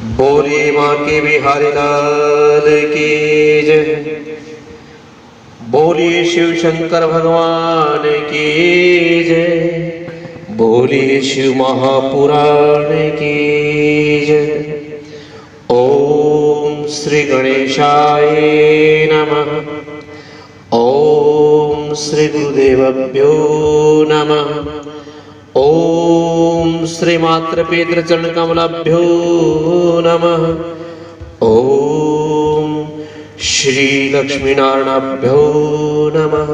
बोले माँ के बिहारी लाल की जय। बोलिए शिव शंकर भगवान की जय। बोलिए शिव महापुराण की जय। ओम श्री गणेशाय नमः। ओम श्री गुरुदेवभ्यो नमः। ओम श्री मात्र पितृ चरण कमलाभ्यो नमः। ओम श्री लक्ष्मी नारायणाभ्यो नमः।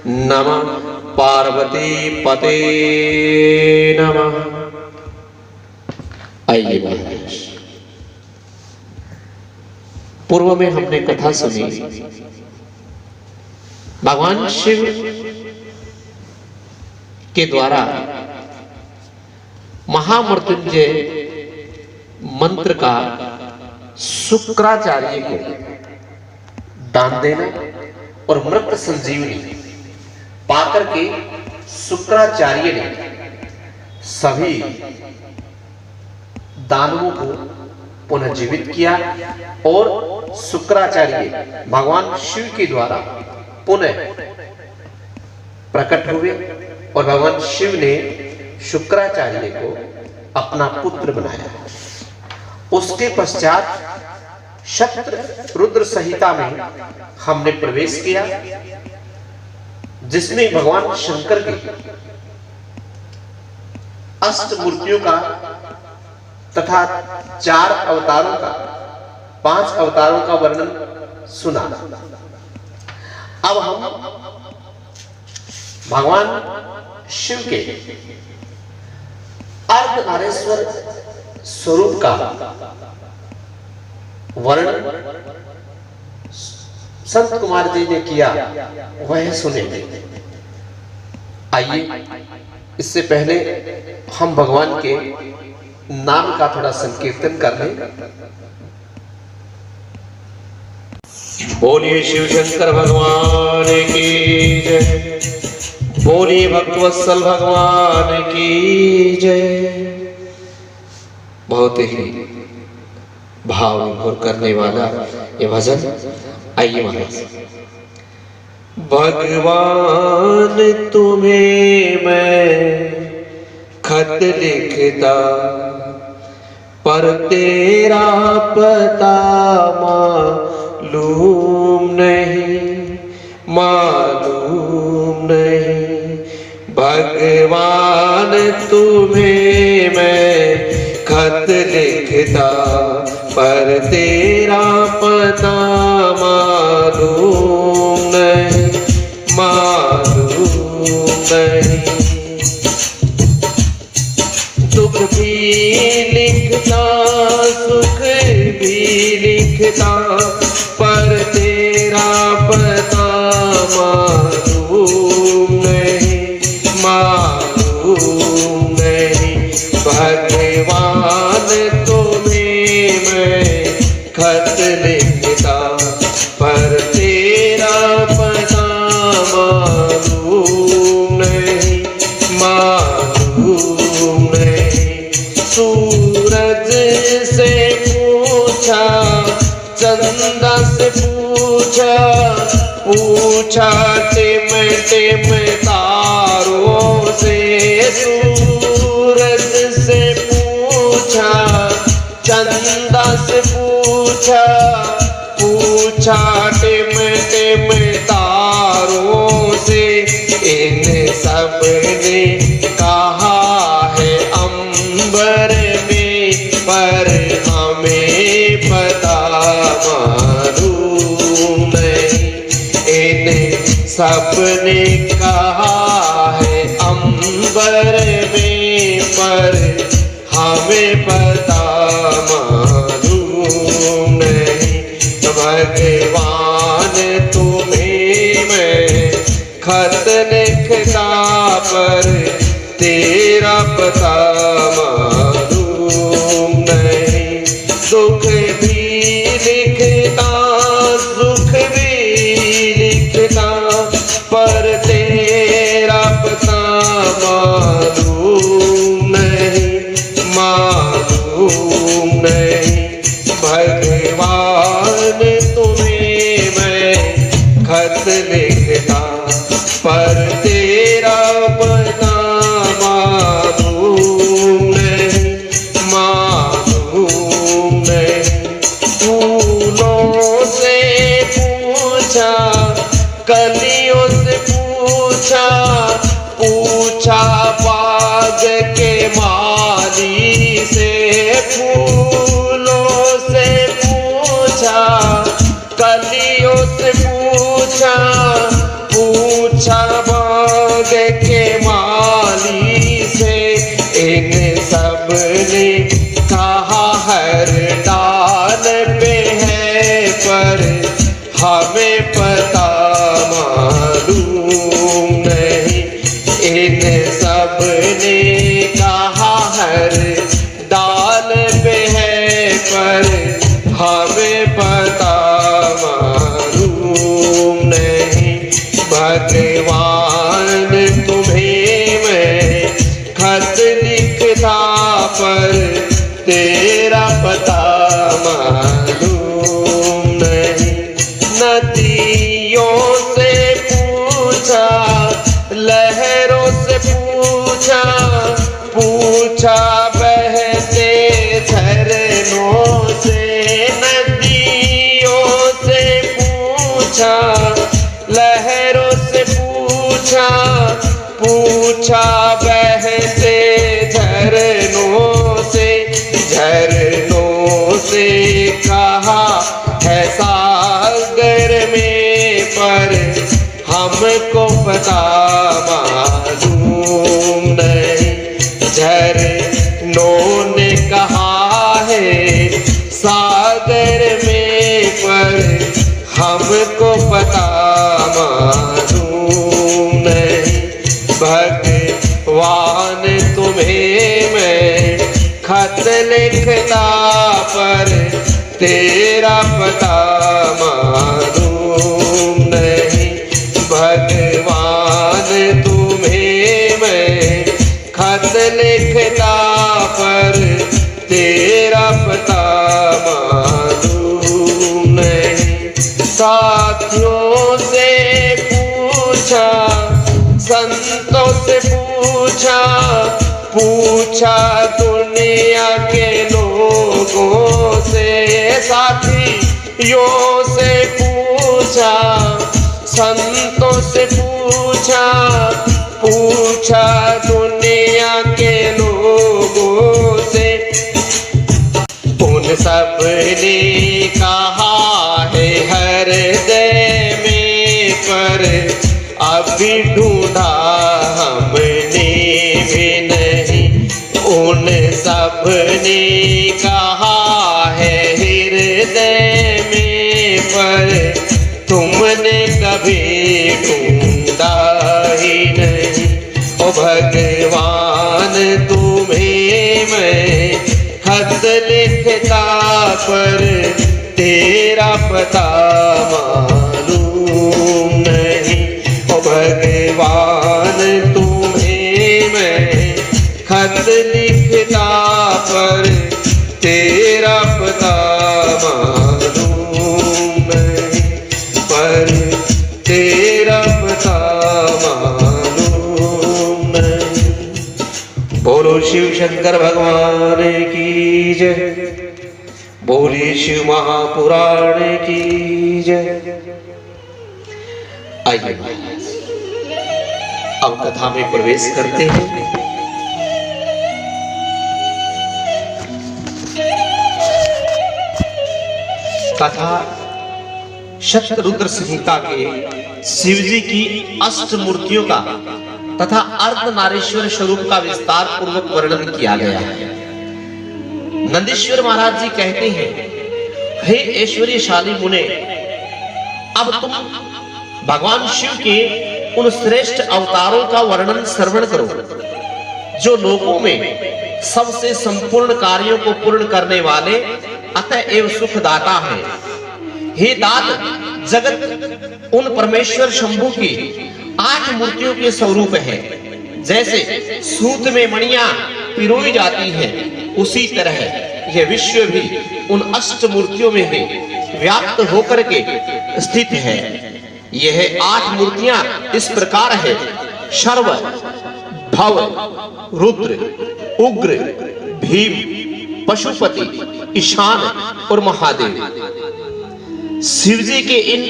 नमः पार्वती पते नमः। आइए महाराज, पूर्व में हमने कथा सुनी भगवान शिव के द्वारा महामृत्युंजय मंत्र का शुक्राचार्य को दान देना और मृत संजीवनी पाकर के शुक्राचार्य ने सभी दानवों को पुनर्जीवित किया और शुक्राचार्य भगवान शिव के द्वारा पुनः प्रकट हुए और भगवान शिव ने शुक्राचार्य को अपना पुत्र बनाया। उसके पश्चात शत्र रुद्र संहिता में हमने प्रवेश किया, जिसमें भगवान शंकर के अष्टमूर्तियों का तथा 4 अवतारों का 5 अवतारों का वर्णन सुना। अब हम भगवान शिव के अर्धनारीश्वर स्वरूप का वर्णन संत कुमार जी ने किया, वह सुनेंगे। आइए, इससे पहले हम भगवान के नाम का थोड़ा संकीर्तन कर लें। बोलिए शिव शंकर भगवान की जय। बोलिए भक्तवत्सल भगवान की जय। बहुत ही भाव विभोर करने वाला ये भजन। आइए महाराज। भगवान तुम्हें मैं खत लिखता, पर तेरा पता मालूम नहीं, मालूम नहीं। भगवान तुम्हें मैं खत लिखता, पर तेरा पता मालूम नहीं, मालूम नहीं। दुख भी लिखता, सुख भी लिखता, पर तेरा पता मालूम नहीं, मालूम नहीं। भगवान तुम्हें मैं खत लिखता, पर तेरा पता मालूम नहीं, मालूम नहीं। सूरज से पूछा, चंदा से पूछा, पूछा टिम टिम तारों से। सूरज से पूछा, चंदा से पूछा, पूछा टिम टिम तारों से। इन सब ने कहा है अंबर में, पर हमें पता मालूम नहीं। इन सब ने कहा है अंबर में, पर हमें पता मालूम नहीं। भगवान तुम्हें मैं खत लिखता, पर तेरा पता मालूम नहीं। दुख भी लिखता, सुख भी लिखता, पर तेरा पता मालूम नहीं, मालूम नहीं। भगवान तुम्हें मैं खत लिखता, पर तेरा पता मालूम नहीं, मालूम नहीं। फूलों से पूछा, कलियों से पूछा, पूछा बाग के माली से। फूलों से पूछा, कलियों से पूछा, पूछा बाग के माली से। इन सब ने कहा हर डाल पे है, पर हमें पता मालूम नहीं। इन सब ने कहा हर डाल पे है, पर हमें पता मालूम नहीं। भगवान तुम्हें मैं खत लिखता, पर तेरा पता मालूम नहीं। नदियों से पूछा, लहरों से पूछा, पूछा बहते झरनों से। नदियों से पूछा, लहरों से पूछा, पूछा बहते झरनों से। झरनों से कहा है सागर में, पर हमको पता मालूम नहीं। झरनों ने कहा है सागर में, पर हमको पता मालूम नहीं। भगवान तुम्हें मैं खत लिखता, पर तेरा पता मालूम नहीं। भगवान तुम्हें मैं खत लिखता, पर तेरा पता मालूम नहीं। साथियों से पूछा, संतों से पूछा, पूछा दुनिया के लोगों से। साथियों से पूछा, संतों से पूछा, पूछा दुनिया के लोगों से। उन सब ने कहा है हृदय में, पर अभी ढूंढा हमने भी नहीं। उन सब ने कहा है हृदय में, पर तुमने कभी ढूंढा ही नहीं। ओ भगवान तुम्हें मैं खत लिखता, पर तेरा पता मालूम नहीं। ओ भगवान तुम्हें मैं खत लिखता, पर तेरा पता मालूम नहीं, पर तेरा पता मालूम नहीं। बोलो शिव शंकर भगवान की जय, बोलिए शिव महापुराण की जय। आइए अब कथा में प्रवेश करते हैं। कथा शतरुद्र संहिता के शिवजी की अष्ट मूर्तियों का तथा अर्धनारीश्वर स्वरूप का विस्तार पूर्वक वर्णन किया गया है। नंदीश्वर महाराज जी कहते हैं, हे ऐश्वर्यशाली मुने, अब तुम भगवान शिव के उन श्रेष्ठ अवतारों का वर्णन श्रवण करो, जो लोगों में सबसे संपूर्ण कार्यों को पूर्ण करने वाले अतएव सुखदाता है। हे दात, जगत उन परमेश्वर शंभु की 8 मूर्तियों के स्वरूप है। जैसे सूत में मणियां पिरोई जाती हैं, उसी तरह यह विश्व भी उन अष्ट मूर्तियों में ही व्याप्त होकर के स्थित है। यह 8 मूर्तियां इस प्रकार है: शर्व, भव, रुद्र, उग्र, भीम, पशुपति, ईशान और महादेव। शिव जी के इन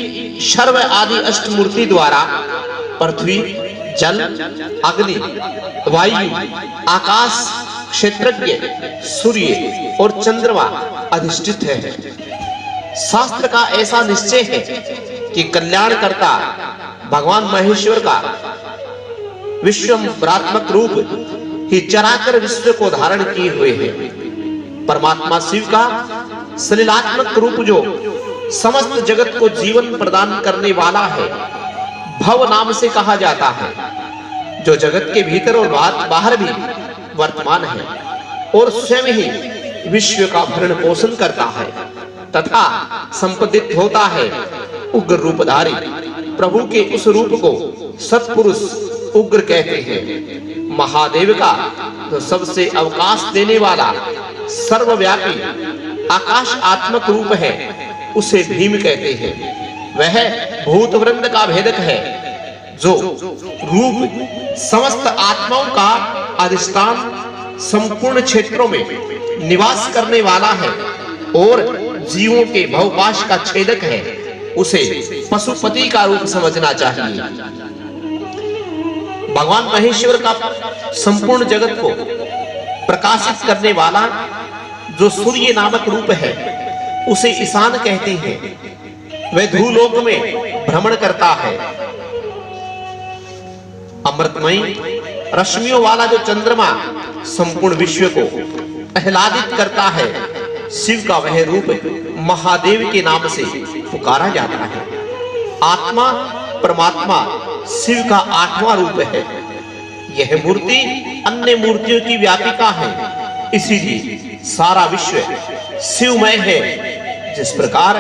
शर्व आदि अष्ट मूर्ति द्वारा पृथ्वी, जल, अग्नि, वायु, आकाश, क्षेत्रज्ञ, सूर्य और चंद्रमा अधिष्ठित है। शास्त्र का ऐसा निश्चय है कि कल्याणकर्ता भगवान महेश्वर का विश्वम्भरात्मक रूप ही चराचर विश्व को धारण किए हुए है। परमात्मा शिव का सलीलात्मक रूप जो समस्त जगत को जीवन प्रदान करने वाला है, भव नाम से कहा जाता है, जो जगत के भीतर और बाहर भी वर्तमान है और स्वयं ही विश्व का भरण पोषण करता है तथा संपदित होता है। उग्र रूपधारी प्रभु के उस रूप को सत्पुरुष उग्र कहते हैं। महादेव का जो सबसे अवकाश देने वाला सर्वव्यापी आकाश आत्मक रूप है, उसे भीम कहते हैं। वह भूत वृंद का भेदक है, जो रूप समस्त आत्माओं का अधिष्ठान संपूर्ण क्षेत्रों में निवास करने वाला है और जीवों के भवपाश का छेदक है। उसे पशुपति का रूप समझना चाहिए। भगवान महेश्वर का संपूर्ण जगत को प्रकाशित करने वाला जो सूर्य नामक रूप है, उसे ईशान कहते हैं। वह धूलोक में भ्रमण करता है। अमृतमयी रश्मियों वाला जो चंद्रमा संपूर्ण विश्व को आह्लादित करता है, शिव का वह रूप महादेव के नाम से पुकारा जाता है। आत्मा परमात्मा शिव का 8वां रूप है। यह मूर्ति अन्य मूर्तियों की व्यापिका है, इसीलिए सारा विश्व शिवमय है। जिस प्रकार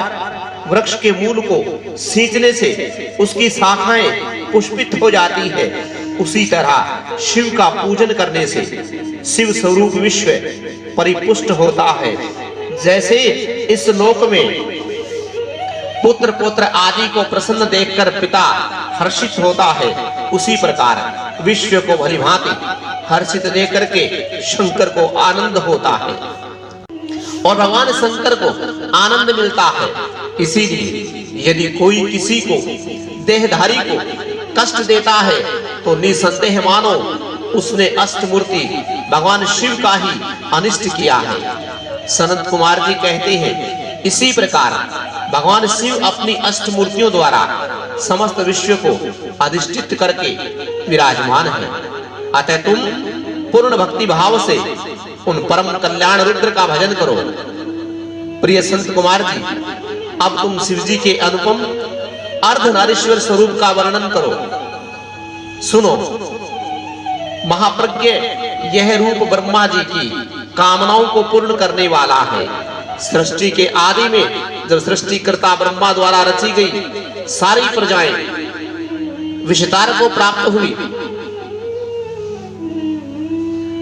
वृक्ष के मूल को सींचने से उसकी शाखाएं पुष्पित हो जाती है, उसी तरह शिव का पूजन करने से शिव स्वरूप विश्व परिपुष्ट होता है। जैसे इस लोक में पुत्र पुत्र आदि को प्रसन्न देखकर पिता हर्षित होता है, उसी प्रकार विश्व को भलीभांति हर्षित देखकर के शंकर को आनंद होता है और भगवान शंकर को आनंद मिलता है। इसीलिए यदि कोई किसी को देहधारी को कष्ट देता है तो निसंदेह मानो उसने अष्टमूर्ति भगवान शिव का ही अनिष्ट किया है। सनत कुमार जी कहते हैं, इसी प्रकार भगवान शिव अपनी अष्टमूर्तियों द्वारा समस्त विश्व को अधिष्ठित करके विराजमान है। अतः तुम पूर्ण भक्ति भाव से उन परम कल्याण रुद्र का भजन करो। प्रिय संत कुमार जी, अब तुम शिव जी के अनुपम अर्धनारीश्वर स्वरूप का वर्णन करो। सुनो, महाप्रज्ञ यह रूप ब्रह्मा जी की कामनाओं को पूर्ण करने वाला है। सृष्टि के आदि में जब सृष्टिकर्ता ब्रह्मा द्वारा रची गई सारी प्रजाएं विषतार को प्राप्त हुई,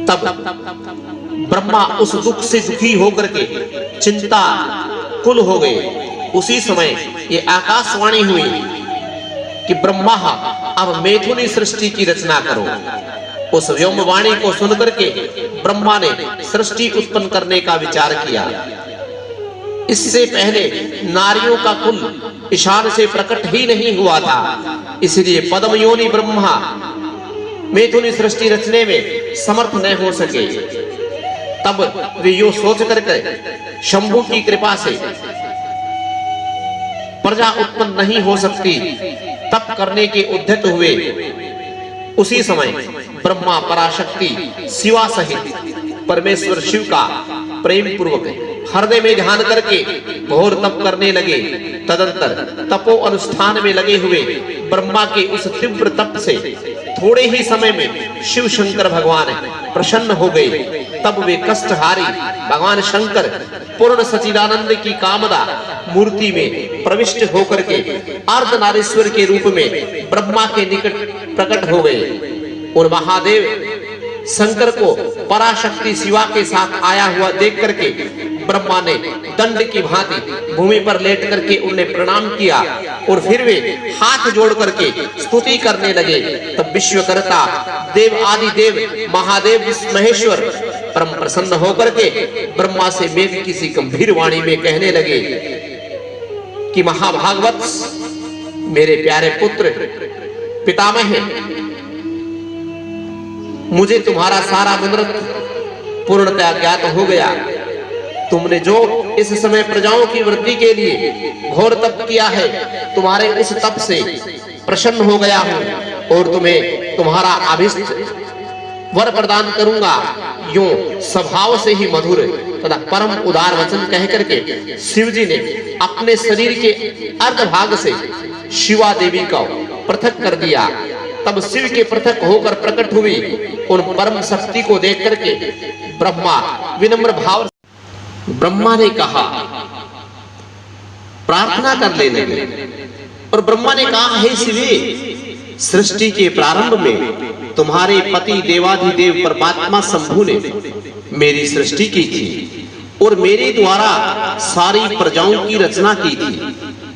तब ब्रह्मा उस दुख से दुखी होकर के चिंता कुल हो गए। उसी समय ये आकाशवाणी हुई कि ब्रह्मा अब मैथुनी सृष्टि की रचना करो। उस व्योमवाणी को सुनकर के ब्रह्मा ने सृष्टि उत्पन्न करने का विचार किया। इससे पहले नारियों का कुल ईशान से प्रकट ही नहीं हुआ था, इसलिए पद्मयोनि ब्रह्मा मैथुनी सृष्टि रचने में समर्थ न हो सके। तब वे यो सोच करके शंभु की कृपा से प्रजा उत्पन्न नहीं हो सकती, तप करने के उद्यत हुए। उसी समय ब्रह्मा पराशक्ति शिवा सहित परमेश्वर शिव का प्रेम पूर्वक हृदय में ध्यान करके घोर तप करने लगे। तदंतर तपो अनुष्ठान में लगे हुए ब्रह्मा के उस तीव्र तप से थोड़े ही समय में शिव शंकर भगवान प्रसन्न हो गए। तब वे कष्टहारी भगवान शंकर पूर्ण सच्चिदानंद की कामदा मूर्ति में प्रविष्ट होकर के अर्धनारीश्वर के रूप में ब्रह्मा के निकट प्रकट हो गए। और महादेव शंकर को पराशक्ति शिवा के साथ आया हुआ देख करके ब्रह्मा ने दंड की भांति भूमि पर लेट करके उन्हें प्रणाम किया और फिर वे हाथ जोड़ करके स्तुति करने लगे। तब विश्वकर्ता देव आदि देव महादेव महेश्वर परम प्रसन्न होकर के ब्रह्मा से मेघ किसी गंभीर वाणी में कहने लगे कि महाभागवत, मेरे प्यारे पुत्र पितामह, मुझे तुम्हारा सारा मनोरथ पूर्णतया ज्ञात हो गया। तुमने जो इस समय प्रजाओं की वृद्धि के लिए घोर तप किया है, तुम्हारे उस तप से प्रसन्न हो गया हूं और तुम्हें तुम्हारा अभिष्ट वर प्रदान करूंगा। यूं स्वभाव से ही मधुर तथा परम उदार वचन कह करके शिव जी ने अपने शरीर के अर्ध भाग से शिवा देवी को पृथक कर दिया। तब शिव के पृथक होकर प्रकट हुई उन परम शक्ति को देख करके ब्रह्मा विनम्र भाव ब्रह्मा ने कहा, प्रार्थना कर लेने लगे। और ब्रह्मा ने कहा, हे शिवे, सृष्टि के प्रारंभ में तुम्हारे पति देवाधिदेव परमात्मा शंभु ने मेरी सृष्टि की थी और मेरे द्वारा सारी प्रजाओं की रचना की थी।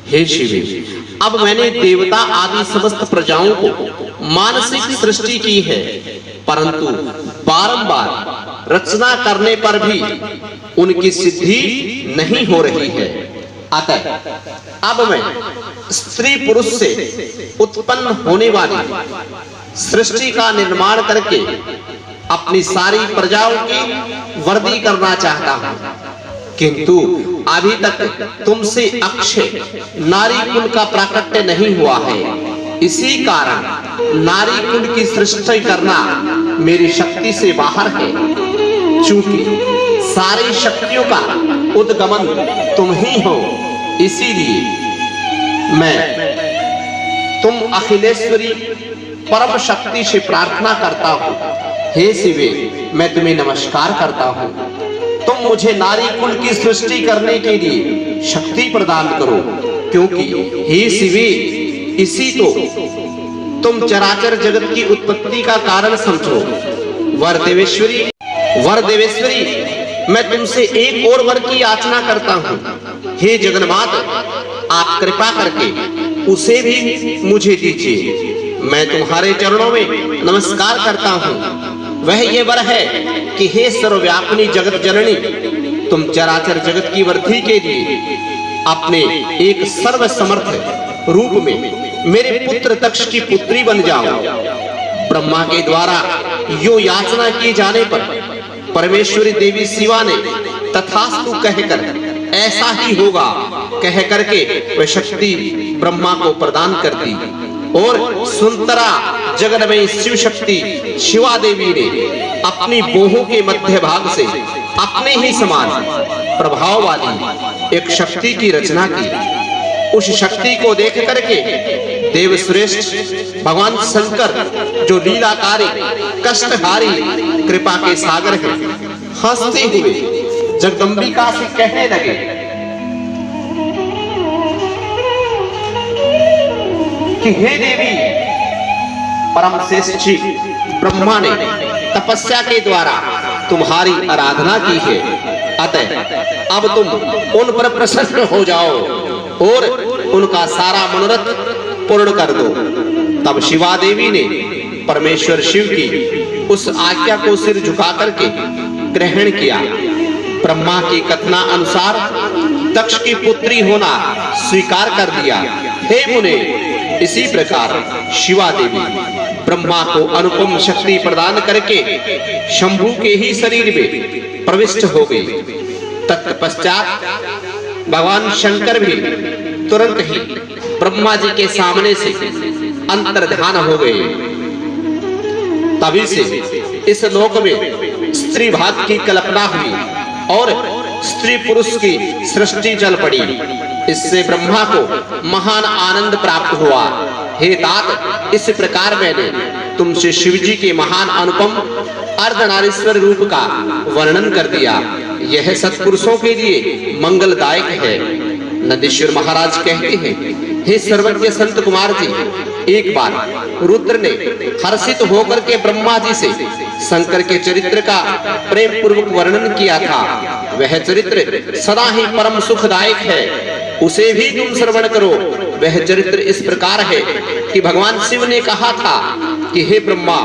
हे शिवे, अब मैंने देवता आदि समस्त प्रजाओं को मानसिक सृष्टि की है, परंतु बारंबार रचना करने पर भी उनकी सिद्धि नहीं हो रही है। अतः अब मैं स्त्री पुरुष से उत्पन्न होने वाली सृष्टि का निर्माण करके अपनी सारी प्रजाओं की वृद्धि करना चाहता हूं, किंतु अभी तक तुमसे अक्षय नारी कुल का प्राकट्य नहीं हुआ है। इसी कारण नारी कुल की सृष्टि करना मेरी शक्ति से बाहर है। चूंकि सारी शक्तियों का उद्गमन तुम ही हो, इसीलिए मैं तुम अखिलेश्वरी परम शक्ति से प्रार्थना करता हूं। हे शिवे, मैं तुम्हें नमस्कार करता हूं। तुम मुझे नारी कुल की सृष्टि करने के लिए शक्ति प्रदान करो, क्योंकि हे शिवे, इसी तो तुम चराचर जगत की उत्पत्ति का कारण समझो। वर देवेश्वरी, मैं तुमसे एक और वर की याचना करता हूँ। हे जगन्मात, आप कृपा करके उसे भी मुझे दीजिए। मैं तुम्हारे चरणों में नमस्कार करता हूँ। वह ये वर है कि हे सर्वव्यापिनी जगत जननी, तुम चराचर जगत की वृद्धि के लिए अपने एक सर्व समर्थ रूप में मेरे पुत्र दक्ष की पुत्री बन जाओ। ब्रह्मा के द्वारा यो याचना किए जाने पर परमेश्वरी देवी शिवा ने तथास्तु कहकर ऐसा ही होगा कह करके वह शक्ति ब्रह्मा को प्रदान कर दी। और सुंदरा जगन्मयी शिव शक्ति शिवा देवी ने अपनी बोहों के मध्य भाग से अपने ही समान प्रभाव वाली एक शक्ति की रचना की। उस शक्ति को देख करके देव श्रेष्ठ भगवान शंकर, जो लीलाकारी कष्टहारी कृपा के सागर हैं, हंसते हुए जगदम्बिका से कहने लगे कि हे देवी, परम श्रेष्ठ ब्रह्मा ने तपस्या के द्वारा तुम्हारी आराधना की है, अतः अब तुम उन पर प्रसन्न हो जाओ और उनका सारा मनोरथ पूर्ण कर दो। तब शिवा देवी ने परमेश्वर शिव की उस आज्ञा को सिर झुका करके ग्रहण किया। ब्रह्मा की कथना अनुसार दक्ष की पुत्री होना स्वीकार कर दिया। हे मुने, इसी प्रकार शिवा देवी ब्रह्मा को अनुपम शक्ति प्रदान करके शंभु के ही शरीर में प्रविष्ट हो गई। तत्पश्चात भगवान शंकर भी तुरंत ही ब्रह्मा जी के सामने से अंतर्धान हो गए। तभी से इस लोक में स्त्री भाग की कल्पना हुई और स्त्री पुरुष की सृष्टि चल पड़ी। इससे ब्रह्मा को महान आनंद प्राप्त हुआ। हे तात, इस प्रकार मैंने तुमसे शिव जी के महान अनुपम अर्धनारीश्वर रूप का वर्णन कर दिया। यह सत्पुरुषों के लिए मंगलदायक है। नंदीश्वर महाराज कहते हैं, हे सर्वज्ञ संत कुमार जी, एक बार रुद्र ने हर्षित होकर के ब्रह्मा जी से शंकर के चरित्र का प्रेम पूर्वक वर्णन किया था। वह चरित्र सदा ही परम सुखदायक है, उसे भी तुम श्रवण करो। वह चरित्र इस प्रकार है कि भगवान शिव ने कहा था कि हे ब्रह्मा,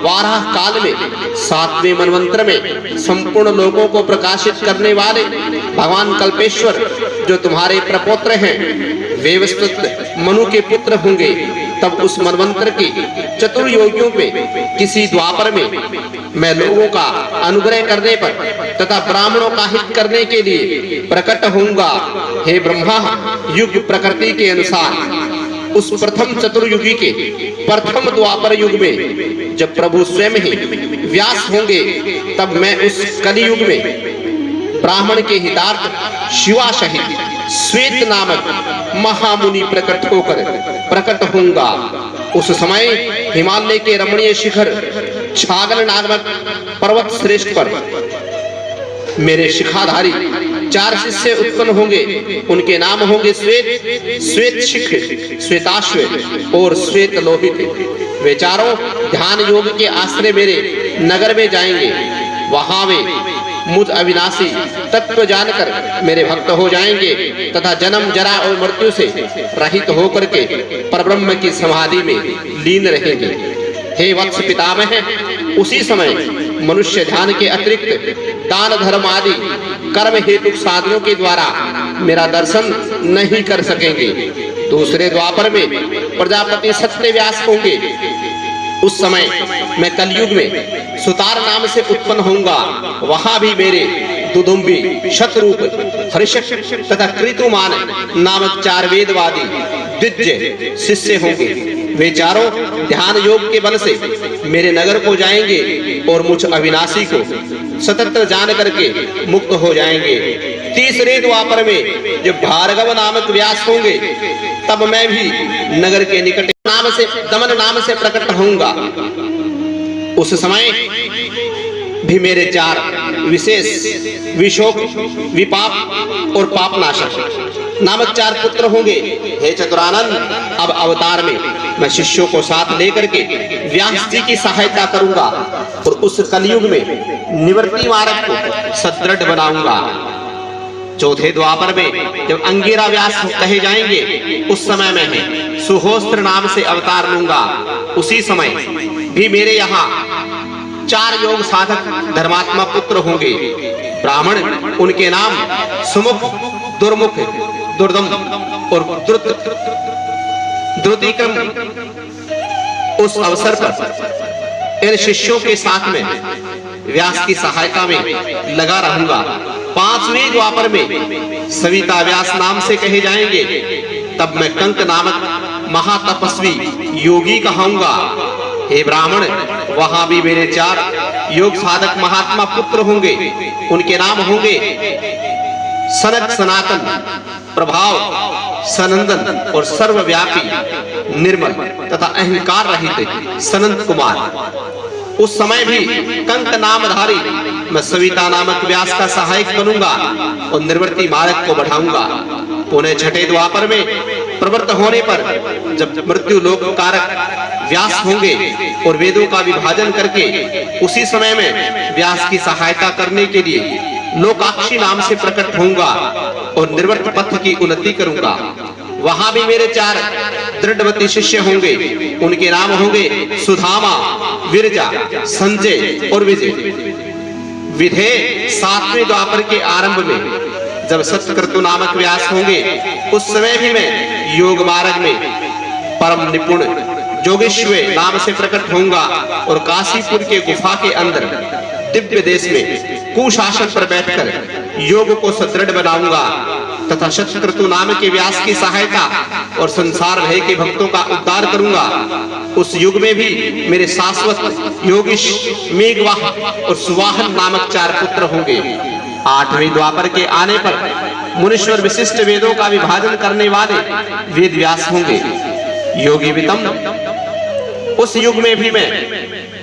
वाराह काल में 7वें मनवंतर में संपूर्ण लोगों को प्रकाशित करने वाले भगवान कल्पेश्वर जो तुम्हारे प्रपौत्र हैं, वे वस्तुतः मनु के पुत्र होंगे। तब उस मनवंतर के चतुर्योगियों में किसी द्वापर में मैं लोगों का अनुग्रह करने पर तथा ब्राह्मणों का हित करने के लिए प्रकट होऊंगा। हे ब्रह्मा, युग प्रकृति के अनुसार उस प्रथम चतुर्युगी के प्रथम द्वापर युग में जब प्रभु स्वयं ही व्यास होंगे, तब मैं उस कलियुग में ब्राह्मण के हितार्थ शिवा सहित श्वेत नामक महामुनि प्रकट होऊंगा। उस समय हिमालय के रमणीय शिखर छागल नामक पर्वत श्रेष्ठ पर मेरे शिखाधारी 4 शिष्य उत्पन्न होंगे। उनके नाम होंगे श्वेत शिख, श्वेताश्व और श्वेत लोहित। वे चारों ध्यान योग के आश्रय मेरे नगर में जाएंगे। वहां वे मुझ अविनाशी तत्व जानकर मेरे भक्त हो जाएंगे तथा जन्म जरा और मृत्यु से रहित होकर के परब्रह्म की समाधि में लीन रहेंगे। हे वत्स पितामह, उसी समय मनुष्य ध्यान के अतिरिक्त दान धर्म आदि कर्म हेतु साधनों के द्वारा मेरा दर्शन नहीं कर सकेंगे। दूसरे द्वापर में प्रजापति सत्य व्यास होंगे। उस समय मैं कलयुग में सुतार नाम से उत्पन्न होऊंगा। वहां भी मेरे दुदुम्बी, शतरूप, हर्षक तथा कृतुमान नामक 4 वेदवादी दिव्य शिष्य होंगे। वे चारों ध्यान योग के बल से मेरे नगर को जाएंगे और मुझ अविनाशी को सतत जान करके मुक्त हो जाएंगे। तीसरे द्वापर में जब भार्गव नामक व्यास होंगे, तब मैं भी नगर के निकट दमन नाम से प्रकट होऊंगा। उस समय भी मेरे 4 विशेष विशोक, विपाप और पापनाशक नामक 4 पुत्र होंगे। हे चतुरानंद, अब अवतार में मैं शिष्यों को साथ लेकर के व्यास जी की सहायता करूंगा और उस कलयुग में निवृत्ति मार्ग को सदृढ़ बनाऊंगा। चौथे द्वापर में जब अंगिरा व्यास कहे जाएंगे, उस समय मैं सुहोस्त्र नाम से अवतार लूंगा। उसी समय भी मेरे यहाँ 4 योग साधक धर्मात्मा पुत्र होंगे। ब्राह्मण, उनके नाम सुमुख, दुर्मुख, दुर्दम और द्रुतिक्रम। उस अवसर पर इन शिष्यों के साथ में व्यास की सहायता में लगा रहूंगा। 5वें द्वापर में सविता व्यास नाम से कहे जाएंगे। तब मैं कंक नामक महातपस्वी योगी कहूंगा। हे ब्राह्मण, वहां भी मेरे 4 योग साधक महात्मा पुत्र होंगे। उनके नाम होंगे सनक, सनातन, प्रभाव, सनंदन और सर्वव्यापी, निर्मल तथा अहंकार रहित सनंद कुमार। उस समय भी कंक नामधारी मैं सविता नामक व्यास का सहायक बनूंगा और निर्वृत्ति मार्ग को बढ़ाऊंगा। पुनः छठे द्वापर में प्रवृत्त होने पर जब मृत्यु लोक कारक व्यास होंगे और वेदों का विभाजन करके उसी समय में व्यास की सहायता करने के लिए लोकाक्षी नाम से प्रकट होऊंगा और निर्वर्त पथ की उन्नति करूंगा। वहां भी मेरे 4 दृढ़वती शिष्य होंगे। उनके नाम होंगे सुधामा, विरजा, संजय और विजय। विधे 7वें द्वापर के आरंभ में जब सत्यक्रतु नामक व्यास होंगे, उस समय भी मैं योग मार्ग में परम निपुण जोगेश्वर नाम से प्रकट होऊंगा और काशीपुर के गुफा के अंदर दिव्य देश में कुशासन पर बैठकर योग को सदृढ़ बनाऊंगा तथा सत्यक्रतु नाम के व्यास की सहायता और संसार भय के भक्तों का उद्धार करूंगा। उस युग में भी मेरे शाश्वत योगीश, मेघवाह और सुवाहन नामक 4 पुत्र होंगे। 8वें द्वापर के आने पर मुनीश्वर विशिष्ट वेदों का विभाजन करने वाले वेद व्यास होंगे। योगी वितम, उस युग में भी मैं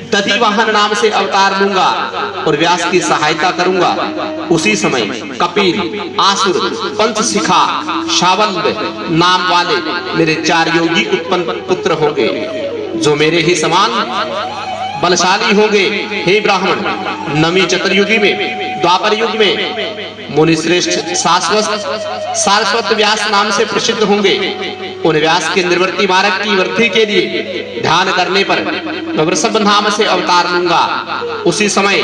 दधिवाहन नाम से अवतार लूंगा और व्यास की सहायता करूंगा। उसी समय कपिल, आसुर, पंचशिखा, शावल्ब नाम वाले मेरे 4 योगी उत्पन्न पुत्र होंगे, जो मेरे ही समान बलशाली होंगे। हे ब्राह्मण, नवी चतुर्युगी में, द्वापर युग में मुनि श्रेष्ठ सारस्वत व्यास नाम से प्रसिद्ध होंगे। उन व्यास के निर्वृत्ति मार्ग की वृद्धि के लिए ध्यान करने पर मैं वृषभ नाम से अवतार लूंगा। उसी समय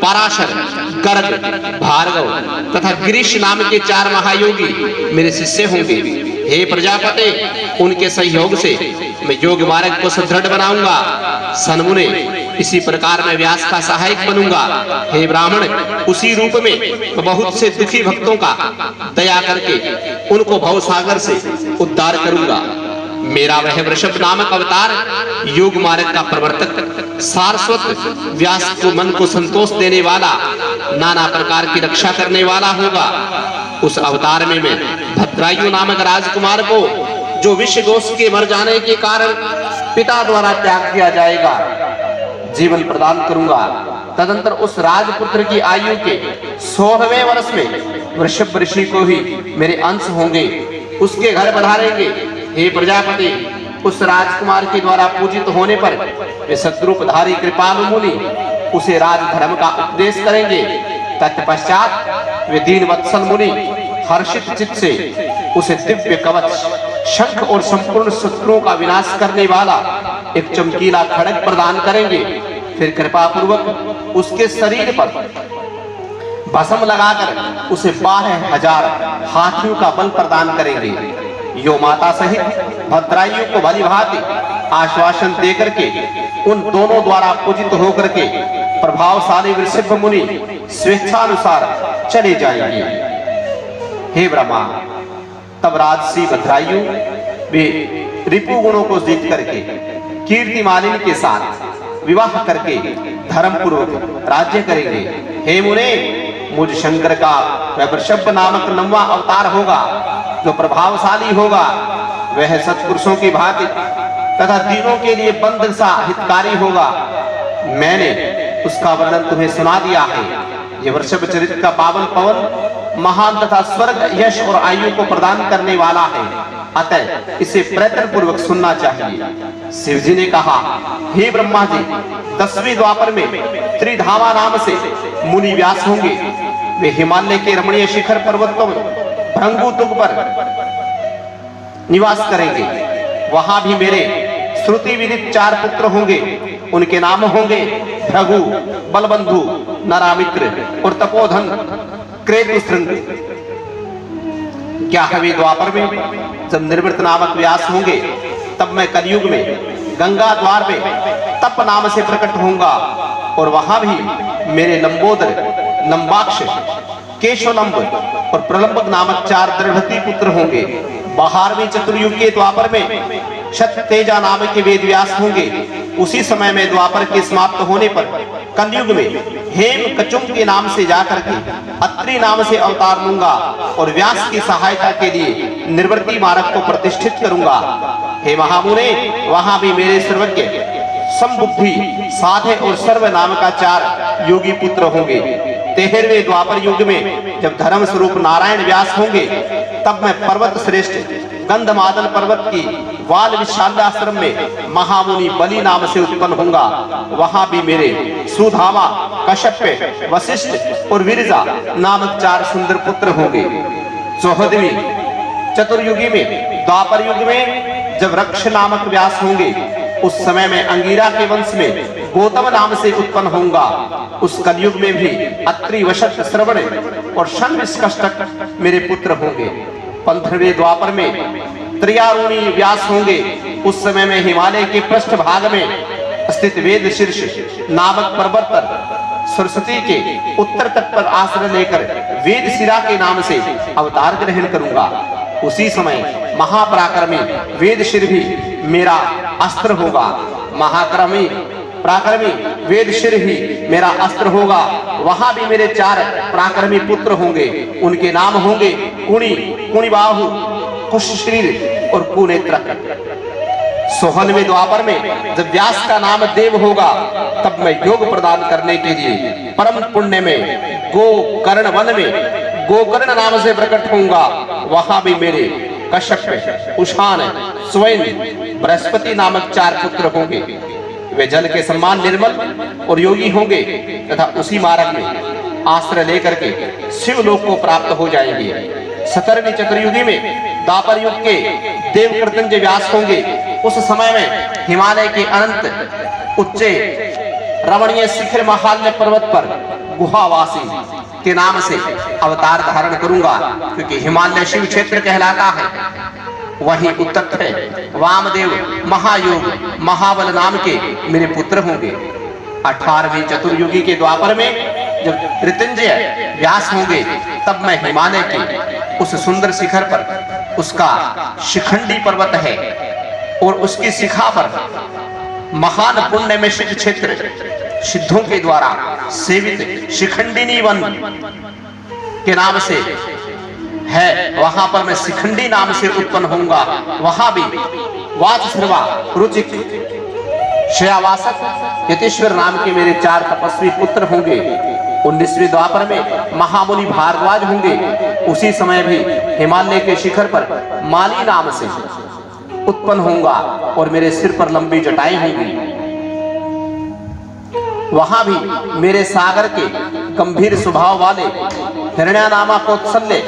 पराशर, गर्ग, भार्गव तथा गिरीश नाम के 4 महायोगी मेरे शिष्य होंगे। हे प्रजापते, उनके सहयोग से मैं योग मार्ग को सुदृढ़ बनाऊंगा। सन्मुने, इसी प्रकार मैं व्यास का सहायक बनूंगा। हे ब्राह्मण, उसी रूप में बहुत से दुखी भक्तों का दया करके उनको भवसागर से उद्धार करूंगा। मेरा वह वृषभ नामक अवतार योग मार्ग का प्रवर्तक, सारस्वत व्यास को मन को संतोष देने वाला, नाना प्रकार की रक्षा करने वाला होगा। उस अवतार में मैं भद्रायु नामक राजकुमार को, जो विश्व दोष के मर जाने के कारण पिता द्वारा त्याग किया जाएगा, जीवन प्रदान करूंगा। तदंतर उस राजपुत्र की आयु के 16वें वर्ष में वृषभ ऋषि को ही मेरे अंश होंगे, उसके घर बढ़ाएंगे। हे प्रजापति, उस राजकुमार के द्वारा पूजित होने पर वे सद्रूपधारी कृपालु मुनि उसे राजधर्म का उपदेश करेंगे। तत्पश्चात वे दीन वत्सल मुनि हर्षित चित्त से उसे दिव्य कवच, शंख और संपूर्ण शत्रुओं का विनाश करने वाला एक चमकीला खड्ग प्रदान करेंगे। फिर कृपा पूर्वक उसके शरीर पर भस्म लगाकर उसे 12,000 हाथियों का बल प्रदान करेंगे। यो माता सहित भद्रायु को भली भांति आश्वासन देकर के उन दोनों द्वारा पूजित होकर के प्रभावशाली वृषभ मुनि स्वेच्छानुसार चले जाएंगे। हे ब्रह्मा, तब राजसी भद्रायु वे रिपु गुणों को जीत करके कीर्ति मालिनी के साथ विवाह करके धर्म पूर्वक राज्य करेंगे। हे मुने, मुझ शंकर का वह वृषभ नामक 9वां अवतार होगा, जो प्रभावशाली होगा। वह सत्पुरुषों की भांति तथा दीनों के लिए बंधन सा हितकारी होगा। मैंने उसका वर्णन तुम्हें सुना दिया है। ये वृषभ चरित्र का पावन पवन महान तथा स्वर्ग, यश और आयु को प्रदान करने वाला है, अतः इसे प्रयत्न पूर्वक सुनना चाहिए। शिव जी ने कहा, हे ब्रह्मा जी, 10वें द्वापर में त्रिधामा नाम से मुनि व्यास होंगे। वे हिमालय के रमणीय शिखर पर्वतों भृंगु तुग पर निवास करेंगे। वहां भी मेरे श्रुति विदित 4 पुत्र होंगे। उनके नाम होंगे भृगु, बलबंधु, नरामित्र और तपोधन क्रेतुशृंग। 11वें द्वापर में जब निर्वृत नामक व्यास होंगे, तब मैं कलयुग में गंगा द्वार में तप नाम से प्रकट होऊंगा। और वहां भी मेरे लंबोदर, लंबाक्ष, केशवलंब और प्रलंबक नामक 4 दृढ़ती पुत्र होंगे। 12वें चतुर्युग के द्वापर में शततेजा नाम के वेद व्यास होंगे। उसी समय में द्वापर के समाप्त होने पर कलयुग में हेम कचुम के नाम से जाकर के अत्रि नाम से अवतार लूंगा और व्यास की सहायता के लिए निर्वृत्ति मार्ग को प्रतिष्ठित करूंगा। हे महामुने, वहां भी मेरे सर्वज्ञ, समबुद्धि, साधे और सर्व नाम का 4 योगी पुत्र होंगे। 13वें द्वापर युग में जब धर्म स्वरूप नारायण व्यास होंगे, तब मैं पर्वत श्रेष्ठ गंधमादन पर्वत की वाल विशालाश्रम में महामुनि बलि नाम से उत्पन्न होऊंगा। वहां भी मेरे सुधामा, कश्यप, वशिष्ठ और विरजा नामक 4 सुंदर पुत्र होंगे। 14वीं चतुर्युगी में द्वापर युग में जब रक्ष नामक व्यास होंगे, उस समय में अंगिरा के वंश में गौतम नाम से उत्पन्न होऊंगा। उस कलयुग में भी अत्रि, वशत, श्रवण और शन्विष्कष्टक मेरे पुत्र होंगे। 15वें द्वापर में त्रियारुणी व्यास होंगे। उस समय में हिमालय के पृष्ठ भाग में स्थित वेद शीर्ष नामक पर्वत पर सरस्वती के उत्तर तट पर आश्रय लेकर वेद शिरा के नाम से अवतार ग्रहण करूंगा। उसी समय महापराक्रमी वेदशिर भी मेरा अस्त्र होगा। महाक्रमी पराक्रमी वेदशिर ही मेरा अस्त्र होगा। वहां भी मेरे 4 पराक्रमी पुत्र होंगे। उनके नाम होंगे कुणी, कुणिबाहु, कुशशरीर और कुनेत्रक। सोहनवें द्वापर में जब व्यास का नाम देव होगा, तब मैं योग प्रदान करने के लिए परम पुण्य में गोकर्ण वन में गोकर्ण नाम से प्रकट होऊंगा। वहां भी मेरे कश्यप, उषान, स्वयं, बृहस्पति नामक 4 पुत्र होंगे। वे जल के समान निर्मल और योगी होंगे तथा उसी मार्ग में आश्रय लेकर के शिवलोक को प्राप्त हो जाएंगे। सतरवीं चतुर्युगी में द्वापर युग के देव कृतंजय व्यास होंगे। उस समय में हिमालय के अनंत उच्चे रमणीय शिखर महाल्य पर्वत पर गुहावासी के नाम से अवतार धारण करूंगा, क्योंकि हिमालय शिव क्षेत्र कहलाता है। वहीं उत्तत है वामदेव महायोग महाबल नाम के मेरे पुत्र होंगे। 18वीं चतुर्युगी के द्वापर में जब कृतंजय व्यास होंगे, तब मैं हिमालय के उस सुंदर शिखर पर, उसका शिखंडी पर्वत है और उसकी शिखा पर महान पुण्य में सिद्ध क्षेत्र सिद्धों के द्वारा सेवित शिखंडिनी वन के नाम से है, वहां पर मैं शिखंडी नाम से उत्पन्न होऊंगा। वहां भी वाचश्रवा, रुचिक, श्रेयावासक, यतीश्वर नाम के मेरे 4 तपस्वी पुत्र होंगे। 19वीं द्वापर में महामुनि भारद्वाज होंगे। उसी समय भी हिमालय के शिखर पर माली नाम से उत्पन्न होऊंगा और मेरे सिर पर लंबी जटाएं होंगी। वहां भी मेरे सागर के गंभीर स्वभाव वाले हिरण्या नामक कौत्सल्य,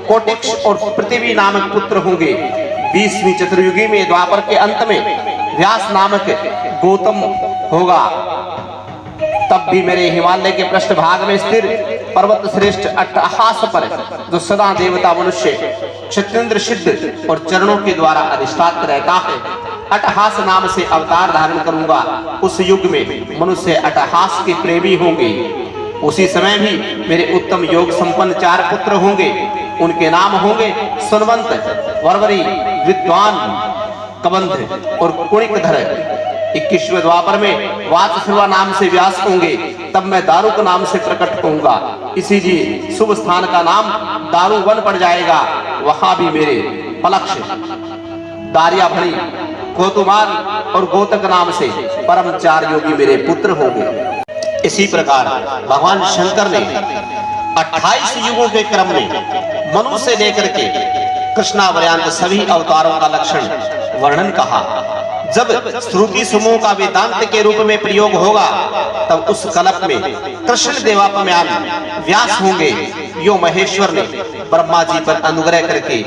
कोटिक्ष और पृथ्वी नामक पुत्र होंगे। 20वीं चतुर्युगी में द्वापर के अंत में व्यास नामक गौतम होगा। तब भी मेरे हिमालय के पृष्ठभाग में स्थिर पर्वत श्रेष्ठ अट्टहास पर जो सदा देवता, मनुष्य, क्षत्रिय, सिद्ध और चरणों के द्वारा अधिष्ठात रहता है, अट्टहास नाम से अवतार धारण करूंगा। उस युग में मनुष्य अट्टहास के प्रेमी होंगे। उसी समय भी मेरे उत्तम योग संपन्न 4 पुत्र होंगे। उनके नाम होंगे सुनवंत, वरवरी, विद्वान, कबंध और कुणिकधर। 21वें द्वापर में वाचश्रवा नाम से व्यास होंगे। तब मैं दारुक नाम से प्रकट होऊंगा। इसीलिए शुभ स्थान का नाम दारुवन पड़ जाएगा। वहां भी मेरे पलक्ष, दारियाभणी, गोतुमान और गोतक नाम से परम 4 योगी मेरे पुत्र होंगे। इसी प्रकार भगवान शंकर ने 28 युगों के क्रम में मनु से लेकर के कृष्णापर्यंत सभी अवतारों का लक्षण वर्णन कहा। जब श्रुति समूह का वेदांत के रूप में प्रयोग होगा, तब उस कल्प में कृष्ण देवापम्यान व्यास होंगे। यो महेश्वर ने ब्रह्मा जी पर अनुग्रह करके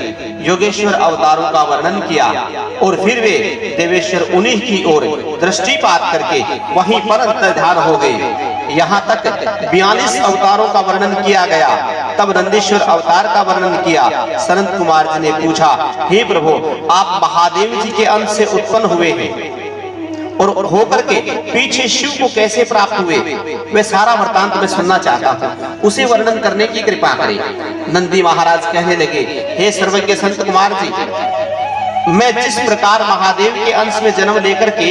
योगेश्वर अवतारों का वर्णन किया और फिर वे देवेश्वर उन्हीं की ओर दृष्टिपात करके वहीं पर अंतर्धान हो गए। यहाँ तक 42 अवतारों का वर्णन किया गया। तब नंदीश्वर अवतार का वर्णन किया। सनत कुमार जी ने पूछा, हे प्रभु, आप महादेव जी के अंश से उत्पन्न हुए हैं और होकर के पीछे शिव को कैसे प्राप्त हुए? वे सारा वृतांत में सुनना चाहता था, उसे वर्णन करने की कृपा करें। नंदी महाराज कहने लगे, हे सर्वज्ञ संत कुमार जी, मैं जिस प्रकार महादेव के अंश में जन्म लेकर के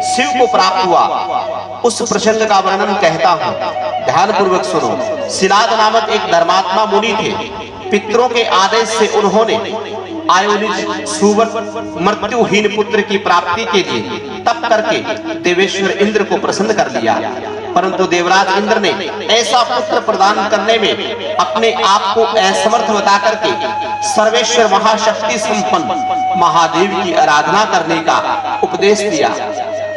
शिव को प्राप्त हुआ, उस प्रसंग का वर्णन कहता हूँ। ध्यान पूर्वक सुनो। शिलाद नामक एक धर्मात्मा मुनि थे। पितरों के आदेश से उन्होंने आयोनिज सुवर मृत्युहीन पुत्र की प्राप्ति के लिए तप करके देवेश्वर इंद्र को प्रसन्न कर लिया। परंतु देवराज इंद्र ने ऐसा पुत्र प्रदान करने में अपने आप को असमर्थ बता करके सर्वेश्वर महाशक्ति संपन्न महादेव की आराधना करने का उपदेश दिया।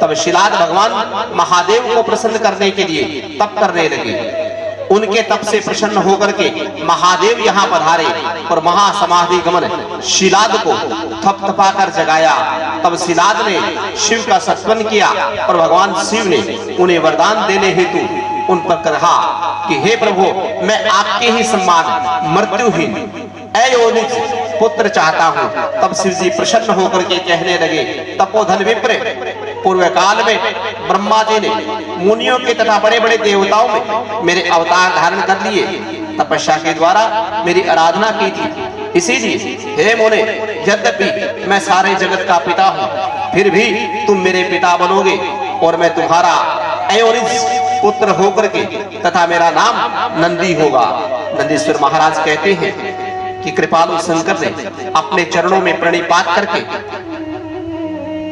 तब शिलाद भगवान महादेव को प्रसन्न करने के लिए तप करने लगे। उनके तप से प्रसन्न होकर के महादेव यहाँ पधारे और महासमाधि गमन शिलाद को थपथपा कर जगाया। तब शिलाद ने शिव का सत्वन किया और भगवान शिव ने उन्हें वरदान देने हेतु उन पर कहा कि हे प्रभु, मैं आपके ही सम्मान मृत्युहीन अयोनिज पुत्र चाहता हूँ। तब शिव जी प्रसन्न होकर के कहने लगे, तपोधन विप्र, पूर्व काल में ब्रह्मा जी ने मुनियों के तथा बड़े बड़े देवताओं में मेरे अवतार धारण कर लिए, तपस्या के द्वारा मेरी आराधना की थी। इसीलिए हे मुने, यद्यपि मैं सारे जगत का पिता हूँ, फिर भी तुम मेरे पिता बनोगे और मैं तुम्हारा अयोनिज पुत्र होकर के तथा मेरा नाम नंदी होगा। नंदीश्वर महाराज कहते हैं कि कृपालु शंकर ने अपने चरणों में प्रणिपात करके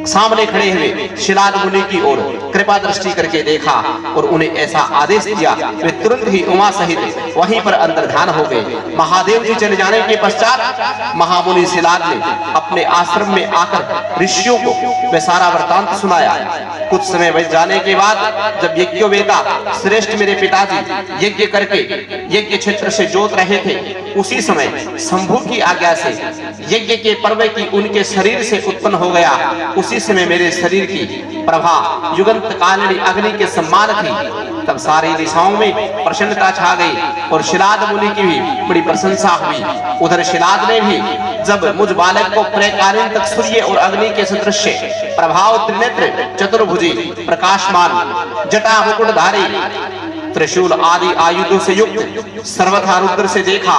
सामने खड़े हुए शिलाद मुनि की ओर कृपा दृष्टि करके देखा और उन्हें ऐसा आदेश दिया, वे तुरंत ही उमा सहित वहीं पर अंतर्धान हो गए। महादेव जी चले जाने के पश्चात महामुनि शिलाद ने अपने आश्रम में आकर ऋषियों को वह सारा वृतांत सुनाया। कुछ समय बीत जाने के बाद जब यज्ञवेता श्रेष्ठ मेरे पिताजी यज्ञ करके यज्ञ क्षेत्र से जोत रहे थे, उसी समय शंभु की आज्ञा से यज्ञ के पर्व की उनके शरीर से उत्पन्न हो गया। उसी समय मेरे शरीर की प्रभा युगंत कालिनी अग्नि के समान थी। तब सारी दिशाओं में प्रसन्नता छा गई और शिलाद मुनि की भी बड़ी प्रशंसा हुई। उधर शिलाद ने भी जब मुझ बालक को प्रकालीन तक सूर्य और अग्नि के सदृश प्रभाव, त्रिनेत्र, चतुर्भुजी, प्रकाशमान, जटा मुकुटधारी, त्रिशूल आदि आयुधों से युक्त सर्वथा रुद्र से देखा,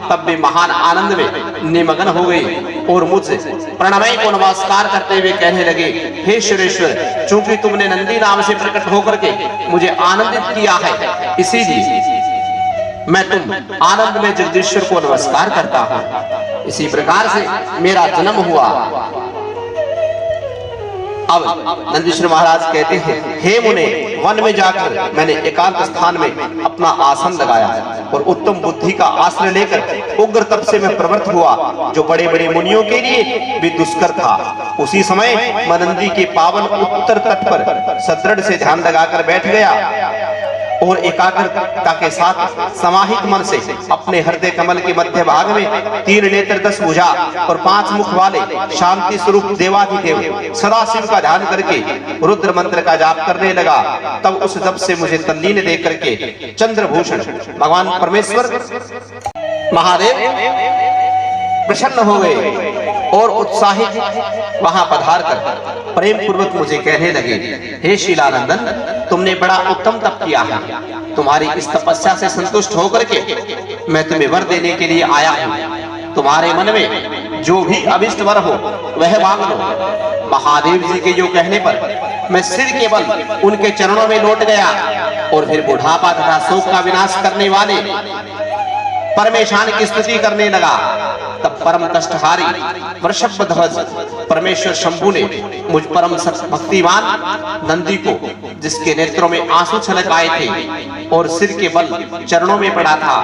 तब भी महान आनंद में निमग्न हो गई और मुझसे प्रणमय को नमस्कार करते हुए कहने लगे, हे सुरेश्वर, चूंकि तुमने नंदी नाम से प्रकट होकर के मुझे आनंदित किया है, इसीलिए मैं तुम आनंद में जगदीश्वर को नमस्कार करता हूँ। इसी प्रकार से मेरा जन्म हुआ। अब नंदीश्वर महाराज कहते हैं, हे मुने, वन में जाकर मैंने एकांत स्थान में अपना आसन लगाया और उत्तम बुद्धि का आश्रय लेकर उग्र तप से मैं प्रवृत्त हुआ, जो बड़े बड़े मुनियों के लिए भी दुष्कर था। उसी समय मैं नंदी के पावन उत्तर तट पर सदृढ़ से ध्यान लगाकर बैठ गया और एकाग्रता के साथ समाहित मन से अपने हृदय कमल के मध्य भाग में 3 नेत्र 10 भुजा और 5 मुख वाले शांति स्वरूप देवाधिदेव सदाशिव का ध्यान करके रुद्र मंत्र का जाप करने लगा। तब उस जप से मुझे तल्लीन देख करके चंद्रभूषण भगवान परमेश्वर महादेव प्रसन्न हो गए और उत्साहित वहां पधार कर प्रेम पूर्वक मुझे कहने लगे, हे शीलानंदन, तुमने बड़ा उत्तम तप किया है। तुम्हारी इस तपस्या से संतुष्ट होकर के मैं तुम्हें वर देने के लिए आया हूँ। तुम्हारे मन में जो भी अभिष्ट वर हो वह मांग लो। महादेव जी के जो कहने पर मैं सिर के बल उनके चरणों में लौट गया और फिर बुढ़ापा तथा शोक का विनाश करने वाले परमेशान की स्तुति करने लगा। तब परम कष्टहारी वृषभध्वज परमेश्वर शंभु ने मुझ परम भक्तिमान नंदी को, जिसके नेत्रों में आंसू छलक आए थे और सिर के बल चरणों में पड़ा था,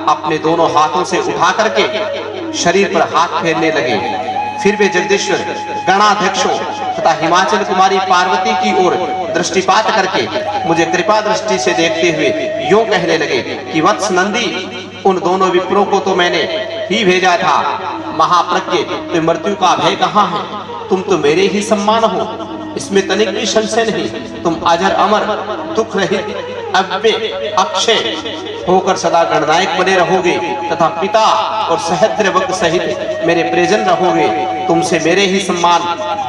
अपने दोनों हाथों से उठा करके शरीर पर हाथ फेरने लगे। फिर वे जगदीश्वर गणाध्यक्षों तथा हिमाचल कुमारी पार्वती की ओर दृष्टिपात करके मुझे कृपा दृष्टि से देखते हुए यूं कहने लगे कि वत्स नंदी, उन दोनों विप्रों को तो मैंने ही भेजा था। महाप्रज्ञ, तो मृत्यु का भय कहाँ है? तुम तो मेरे ही सम्मान हो, इसमें तनिक भी संशय नहीं। तुम अजर अमर दुख रहित अव्यय अक्षय होकर सदा गणनायक बने रहोगे तथा पिता और सहस्त्र वक्त सहित मेरे प्रियजन रहोगे। तुमसे मेरे ही सम्मान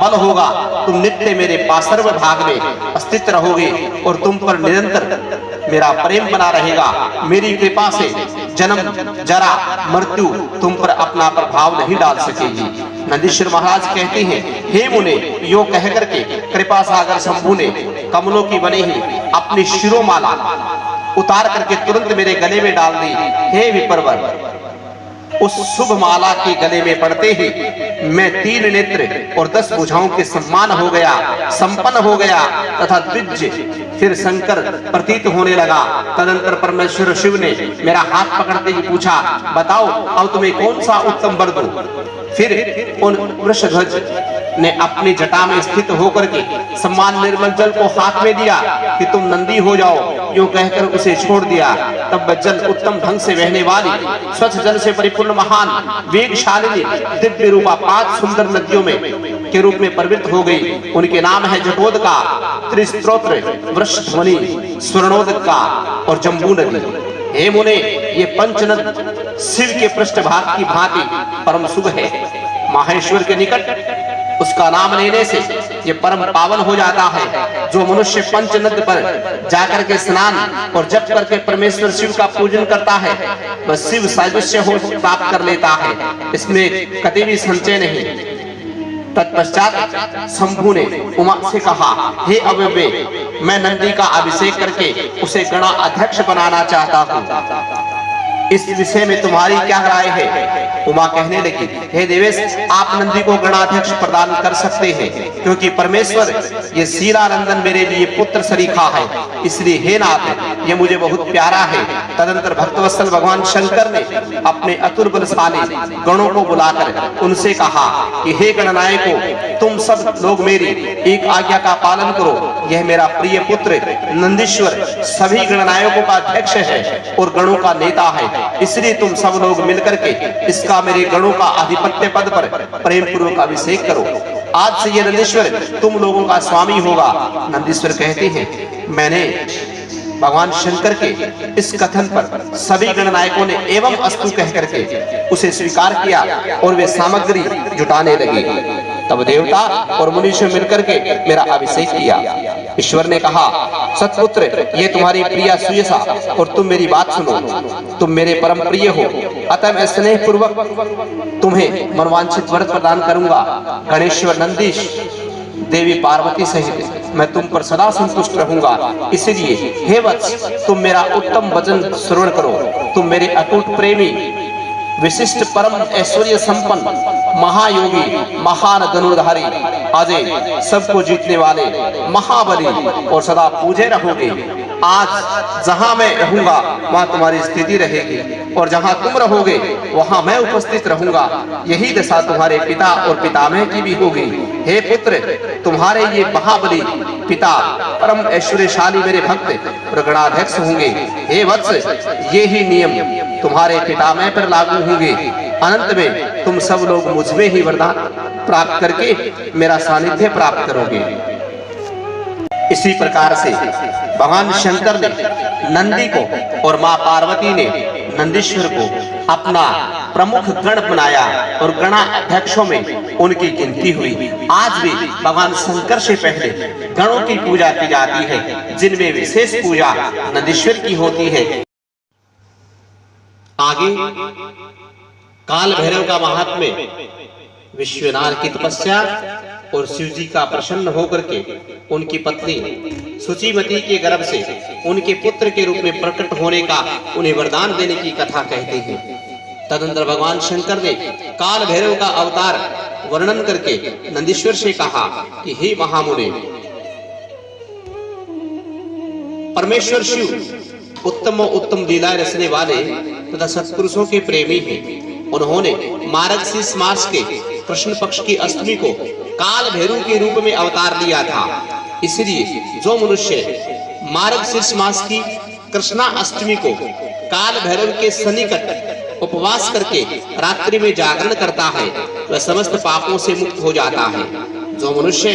बल होगा। तुम नित्य मेरे पार्श्व भाग में अस्तित्व रहोगे और तुम पर निरंतर मेरा प्रेम बना रहेगा। मेरी कृपा से जन्म जरा मृत्यु तुम पर अपना प्रभाव नहीं डाल सकेगी। नंदीश्वर महाराज कहते हैं, हे मुने, यो कह करके कृपा सागर शंभु ने कमलों की बनी ही अपनी शिरोमाला उतार करके तुरंत मेरे गले में डाल दी। हे विप्रवर, उस शुभ माला के गले में पड़ते ही मैं 3 नेत्र और 10 भुजाओं के सम्मान हो गया, संपन्न हो गया तथा द्विज फिर शंकर प्रतीत होने लगा। तदंतर परमेश्वर शिव ने मेरा हाथ पकड़ते ही पूछा, बताओ अब तुम्हें कौन सा उत्तम वर दूं? फिर उन वृषध्वज ने अपनी जटा में स्थित होकर के सम्मान निर्मल जल को हाथ में दिया कि तुम नंदी हो जाओ, यूं कहकर उसे छोड़ दिया। तब वह जल उत्तम ढंग से बहने वाली स्वच्छ जल से परिपूर्ण महान वेगशालिनी दिव्य रूपा 5 सुंदर नदियों में के रूप में प्रवृत्त हो गई। उनके नाम है जटोदका, त्रिस्त्रोत्र, वृषध्वनि, स्वर्णोदका और जम्बू नदी। हे मुने, ये पंचनद शिव के पृष्ठभाग की भांति परम शुभ है। माहेश्वर के निकट उसका नाम लेने से ये परम पावन हो जाता है। जो मनुष्य पंचनद पर जाकर के स्नान और जप करके परमेश्वर शिव का पूजन करता है, वह शिव सादृश्य हो प्राप्त कर लेता है। इसमें कभी भी संचय नहीं। तत्पश्चात शंभु ने उमा से कहा, हे अव्यय, मैं नंदी का अभिषेक करके उसे गणा अध्यक्ष बनाना चाहता हूँ। इस विषय में तुम्हारी क्या राय है? उमा कहने लगी, हे देवेश, आप नंदी को गणाध्यक्ष प्रदान कर सकते हैं, क्योंकि परमेश्वर ये शीलानंदन मेरे लिए पुत्र सरीखा है, इसलिए हे नाथ ये मुझे बहुत प्यारा है। तदंतर भक्तवत्सल भगवान शंकर ने अपने अतुल बलशाली गणों को बुलाकर उनसे कहा कि हे गणनायकों, तुम सब लोग मेरी एक आज्ञा का पालन करो। यह मेरा प्रिय पुत्र नंदीश्वर सभी गणनायकों का अध्यक्ष है और गणों का नेता है, इसलिए तुम सब लोग मिलकर के इसका मेरे गणों का आधिपत्य पद पर प्रेम पूर्वक अभिषेक करो। आज से ये नंदीश्वर तुम लोगों का स्वामी होगा। नंदीश्वर कहते हैं, मैंने भगवान शंकर के इस कथन पर सभी गणनायकों ने एवं अस्तु कह करके उसे स्वीकार किया और वे सामग्री जुटाने लगे। तब देवता और मनुष्य मिलकर के मेरा अभिषेक किया। ईश्वर ने कहा, सतपुत्र, ये तुम्हारी प्रिया सुयसा और तुम मेरी बात सुनो। तुम मेरे परम प्रिय हो, अतः मैं स्नेह पूर्वक तुम्हें मनवांछित वरद प्रदान करूंगा। गणेश्वर नंदीश देवी पार्वती सहित मैं तुम पर सदा संतुष्ट रहूंगा। इसलिए हे वत्स, तुम मेरा उत्तम वचन श्रवण करो। तुम मेरे अटूट प्रेमी, विशिष्ट परम ऐश्वर्य संपन्न, महायोगी, महान धनुर्धारी, अजय, सबको जीतने वाले, महाबली और सदा पूजे रहोगे। आज जहां मैं रहूंगा वहां तुम्हारी स्थिति रहेगी और जहां तुम रहोगे वहां मैं उपस्थित रहूंगा। यही दशा तुम्हारे पिता और पितामह की भी होगी। हे पुत्र, तुम्हारे ये महाबली पिता परम ऐश्वर्यशाली मेरे भक्त और गणाध्यक्ष होंगे। हे वत्स, ये ही नियम तुम्हारे पितामह पर लागू होंगे। अनंत में तुम सब लोग मुझ में ही वरदान प्राप्त करके मेरा सानिध्य प्राप्त करोगे। इसी प्रकार से भगवान शंकर ने नंदी को और मां पार्वती ने नंदीश्वर को अपना प्रमुख गण बनाया और गणाध्यक्षों में उनकी गिनती हुई। आज भी भगवान शंकर से पहले गणों की पूजा की जाती है, जिनमें विशेष पूजा नंदीश्वर की होती है। आगे काल भैरव का महात्म्य, विश्वनाथ की तपस्या और शिव जी का प्रसन्न होकर के उनकी पत्नी सुचिमती के गर्भ से उनके पुत्र के रूप में प्रकट होने का उन्हें वरदान देने की कथा कहते हैं। तदनंतर भगवान शंकर ने काल भैरव का अवतार वर्णन करके नंदीश्वर से कहा कि हे महामुने, परमेश्वर शिव उत्तम लीलाएं रचने वाले तथा सत्पुरुषों के प्रेमी हैं। उन्होंने मार्गशीर्ष मास के कृष्ण पक्ष की अष्टमी को काल भैरव के रूप में अवतार लिया था। इसलिए जो मनुष्य मार्गशीर्ष मास की कृष्णा अष्टमी को काल भैरव के सन्निकट उपवास करके रात्रि में जागरण करता है, वह समस्त पापों से मुक्त हो जाता है। जो मनुष्य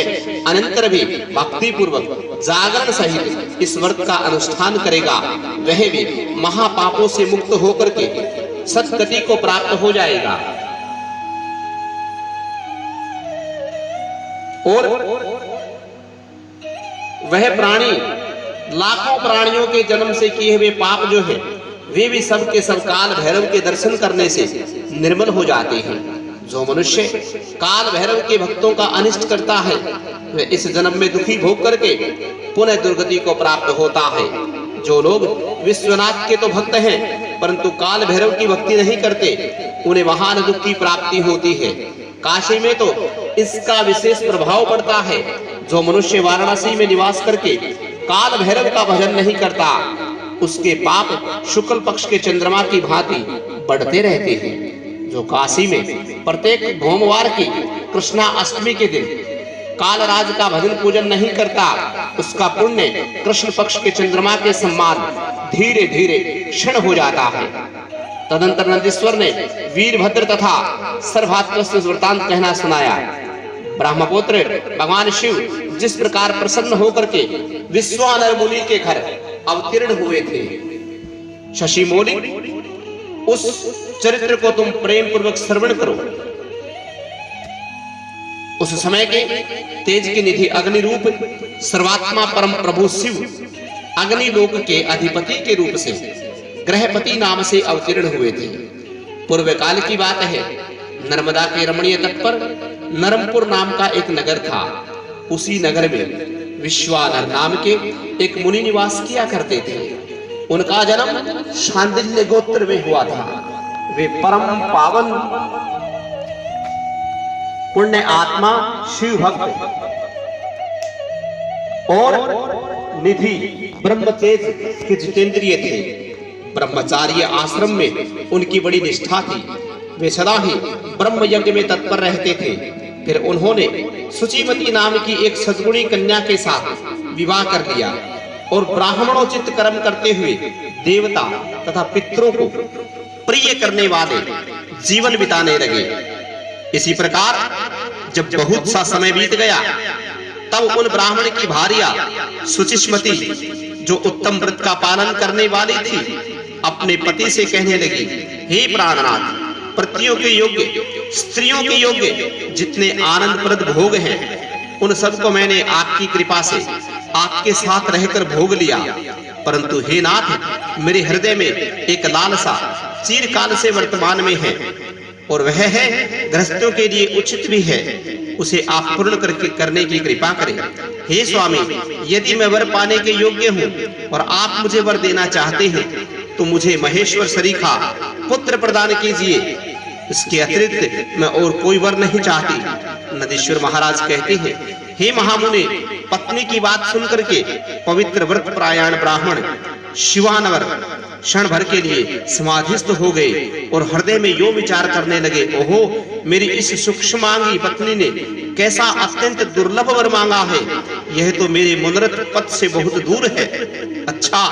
अनंतर भी भक्ति पूर्वक जागरण सहित इस व्रत का अनुष्ठान करेगा, वह भी महापापों से मुक्त होकर के सद्गति को प्राप्त हो जाएगा। और वह प्राणी लाखों प्राणियों के जन्म से किए हुए पाप जो है, वे भी सब के सब काल भैरव के दर्शन करने से निर्मल हो जाते हैं। जो मनुष्य काल भैरव के भक्तों का अनिष्ट करता है, वह इस जन्म में दुखी भोग करके पुनः दुर्गति को प्राप्त होता है। जो लोग विश्वनाथ के तो भक्त हैं, परंतु काल भैरव की भक्ति नहीं करते, उन्हें महान दुख की प्राप्ति होती है। काशी में तो इसका विशेष प्रभाव पड़ता है। जो मनुष्य वाराणसी में निवास करके काल भैरव का भजन नहीं करता, उसके पाप शुक्ल पक्ष के चंद्रमा की भांति बढ़ते रहते हैं। जो काशी में प्रत्येक भोमवार की कृष्णा अष्टमी के दिन कालराज का भजन पूजन नहीं करता, उसका पुण्य कृष्ण पक्ष के चंद्रमा के सम्मान धीरे धीरे क्षीण हो जाता है। तदंतर नंदीश्वर ने वीरभद्र तथा सर्वभातृ वृतांत कहना सुनाया। ब्रह्मपुत्र भगवान शिव जिस प्रकार प्रसन्न होकर के विश्वानर मुनि के घर अवतीर्ण हुए थे, शशि मौलिक उस चरित्र को तुम प्रेम पूर्वक श्रवण करो। उस समय के तेज की निधि अग्नि रूप सर्वात्मा परम प्रभु शिव अग्निलोक के अधिपति के रूप से ग्रहपति नाम से अवतीर्ण हुए थे। पूर्व काल की बात है, नर्मदा के रमणीय तट पर नरमपुर नाम का एक नगर था। उसी नगर में विश्वानर नाम के एक मुनि निवास किया करते थे। उनका जन्म शांडिल्य गोत्र में हुआ था। वे परम पावन पुण्य आत्मा, शिव भक्त और निधि ब्रह्म तेज के जितेंद्रिय थे। ब्रह्मचार्य आश्रम में उनकी बड़ी निष्ठा थी। वे सदा ही ब्रह्म यज्ञ में तत्पर रहते थे। फिर उन्होंने सुचिमती नाम की एक सद्गुणी कन्या के साथ विवाह कर लिया और ब्राह्मणोचित कर्म करते हुए देवता तथा पितरों को प्रिय करने वाले जीवन बिताने लगे। इसी प्रकार जब बहुत सा समय बीत गया, तब उन ब्राह्मण की भार्या सुचिस्मती, जो उत्तम व्रत का पालन करने वाली थी, अपने पति से कहने लगी, हे प्राणनाथ, पतियों के योग्य, स्त्रियों के योग्य जितने आनंदप्रद भोग हैं, उन सबको मैंने आपकी कृपा से आपके साथ रहकर भोग लिया। परंतु हे नाथ, मेरे हृदय में एक लालसा चिरकाल से वर्तमान में है, और वह है गृहस्थों के लिए उचित भी है। उसे आप पूर्ण करने की कृपा करें। हे स्वामी, यदि मैं वर पाने के योग्य हूँ और आप मुझे वर देना चाहते हैं, तो मुझे महेश्वर सरीखा पुत्र प्रदान कीजिए। इसके अतिरिक्त मैं और कोई वर नहीं चाहती। नंदीश्वर महाराज कहते हैं, हे महामुनि, पत्नी की बात सुनकर के पवित्र व्रत परायण ब्राह्मण शिवानवर क्षण भर के लिए समाधिस्थ हो गए और हृदय में यो विचार करने लगे, ओहो, मेरी इस सूक्ष्मांगी पत्नी ने कैसा अत्यंत दुर्लभ वर मांगा है। यह तो मेरे मनोरथ पथ से बहुत दूर है। अच्छा,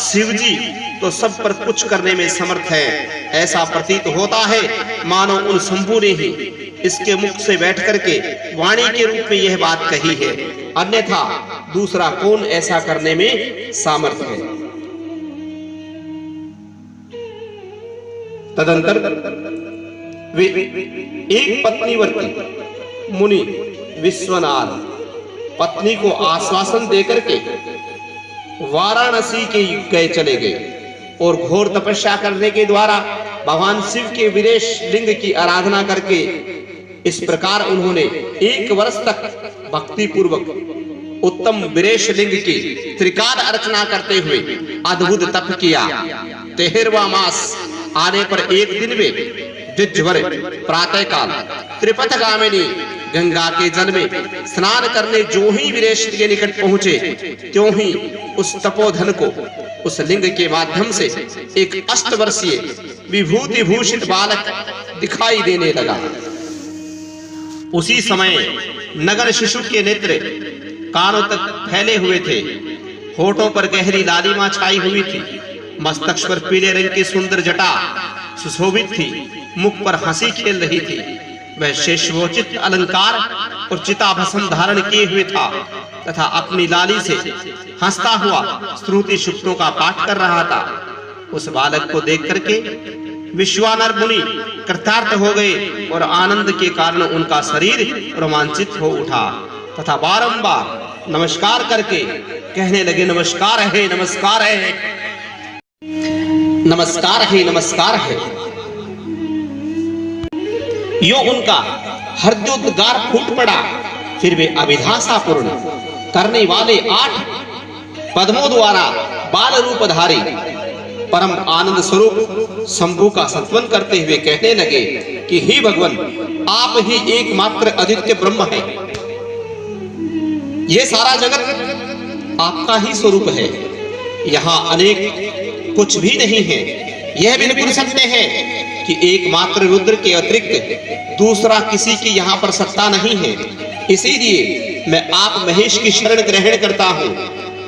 शिव जी तो सब पर कुछ करने में समर्थ है। ऐसा प्रतीत होता है मानो उन शंभु ने ही इसके मुख से बैठ करके वाणी के रूप में यह बात कही है, अन्यथा दूसरा कौन ऐसा करने में सामर्थ है। तदंतर वे एक पत्नीवर्ती मुनि विश्वनाथ पत्नी को आश्वासन देकर के वाराणसी के गए चले गए और घोर तपस्या करने के द्वारा भगवान शिव के विरेश लिंग की आराधना करके इस प्रकार उन्होंने 1 वर्ष तक भक्ति पूर्वक उत्तम विरेश लिंग की त्रिकाल अर्चना करते हुए अद्भुत तप किया। 13वां मास आने पर एक दिन में द्विजवर प्रातः काल त्रिपथगामिनी गंगा के जल में स्नान करने जो ही विरेश के निकट पहुंचे, त्यों ही उस तपोधन को उस लिंग के माध्यम से एक 8 वर्षीय विभूति भूषित बालक दिखाई देने लगा। उसी समय नगर शिशु के नेत्र कानों तक फैले हुए थे, होठों पर गहरी लालिमा छाई हुई थी, मस्तक पर पीले रंग की सुंदर जटा सुशोभित थी, मुख पर हंसी खेल रही थी। वह शेषवोचित अलंकार और चिताभस्म धारण किए हुए था तथा अपनी लाली से हंसता हुआ श्रुति सूक्तों का पाठ कर रहा था। उस बालक को देख करके विश्वानर मुनि कृतार्थ हो गए और आनंद के कारण उनका शरीर रोमांचित हो उठा तथा बारंबार नमस्कार करके कहने लगे, नमस्कार है, नमस्कार है, नमस्कार है, नमस्कार है। यो उनका हृदयोद्गार फूट पड़ा। फिर वे अभिलाषा पूर्ण करने वाले 8 पद्मों द्वारा बाल रूपधारी परम आनंद स्वरूप शंभु का सत्वन करते हुए कहने लगे कि हे भगवान, आप ही एकमात्र अद्वितीय ब्रह्म हैं। ये सारा जगत आपका ही स्वरूप है। यहाँ अनेक कुछ भी नहीं है। यह बिल्कुल सत्य है कि एकमात्र रुद्र के अतिरिक्त दूसरा किसी की यहाँ पर सत्ता नहीं है। इसीलिए मैं आप महेश की शरण ग्रहण करता हूँ।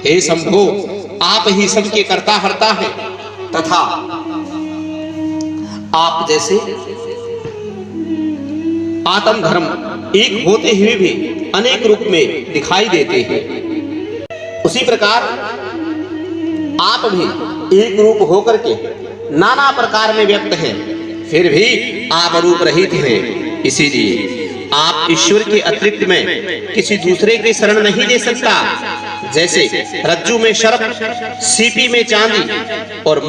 हे शंभो, आप ही सबके कर्ता हर्ता हैं तथा आप जैसे आत्म धर्म एक होते हुए भी अनेक रूप में दिखाई देते हैं, उसी प्रकार आप भी एक रूप होकर के नाना प्रकार में व्यक्त हैं, फिर भी आप रूप रहित हैं। इसीलिए आप ईश्वर के अतिरिक्त में किसी दूसरे की शरण नहीं ले सकता। जैसे रज्जु में सर्प, सीपी में चांदी और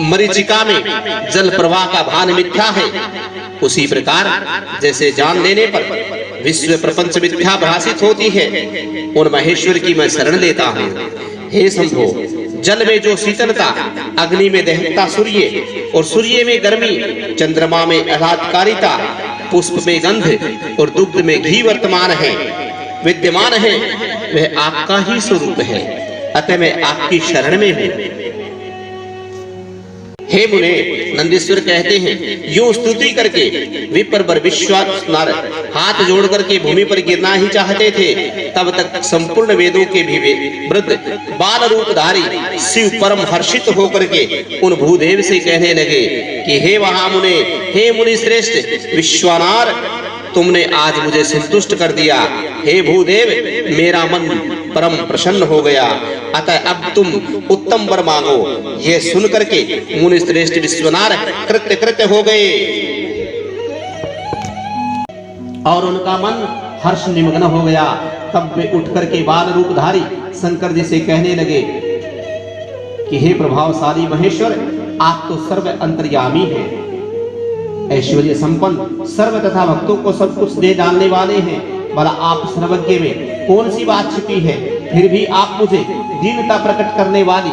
मरीचिका में जल प्रवाह का भान मिथ्या है, उसी प्रकार जैसे जान लेने पर विश्व प्रपंच मिथ्या भाषित होती है, उन महेश्वर की मैं शरण लेता हूँ। हे शंभो, जल में जो शीतलता, अग्नि में दहकता सूर्य और सूर्य में गर्मी, चंद्रमा में आह्लादकारिता, पुष्प में गंध और दुग्ध में घी वर्तमान है, विद्यमान है, वह आपका ही स्वरूप है। अतः मैं आपकी शरण में हूं। हे मुने, नंदीश्वर कहते हैं, यूं स्तुति करके विप्रवर विश्वानर हाथ जोड़ करके भूमि पर गिरना ही चाहते थे, तब तक संपूर्ण वेदों के भी वृद्ध बाल रूपधारी शिव परम हर्षित होकर के उन भूदेव से कहने लगे कि हे महामुने, हे मुनि श्रेष्ठ विश्वानार, तुमने आज मुझे संतुष्ट कर दिया। हे भूदेव, मेरा मन परम प्रसन्न हो गया, अतः अब तुम उत्तम वर मांगो। यह सुन करके मुनि श्रेष्ठ विश्वनाथ कृत्य कृत्य हो गए और उनका मन हर्ष निमग्न हो गया। तब वे उठ करके बाल रूपधारी शंकर जी से कहने लगे कि हे प्रभावशाली महेश्वर, आप तो सर्व अंतर्यामी हैं, ऐश्वर्य संपन्न, सर्व तथा भक्तों को सब कुछ दे डालने वाले हैं। भला आप सर्वज्ञ में कौन सी बात छिपी है? फिर भी आप मुझे दीनता प्रकट करने वाली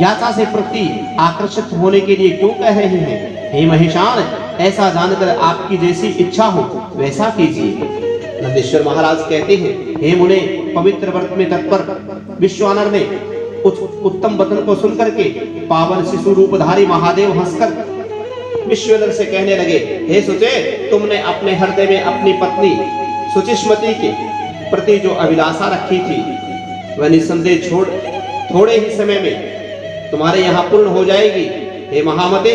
याचा से प्रति आकर्षित होने के लिए क्यों कह रहे हैं? हे महेशान, ऐसा जानकर आपकी जैसी इच्छा हो वैसा कीजिए। नंदीश्वर महाराज कहते हैं, हे मुने, पवित्र व्रत में तत्पर विश्वानर ने उत्तम वचन को सुनकर के पावन शिशु रूपधारी महादेव हंसकर विश्वनर से कहने लगे, हे सुचे, तुमने अपने हृदय में अपनी पत्नी सुचिस्मति के प्रति जो अभिलाषा रखी थी वह निसंदेह थोड़े ही समय में तुम्हारे यहाँ पूर्ण हो जाएगी। हे महामते,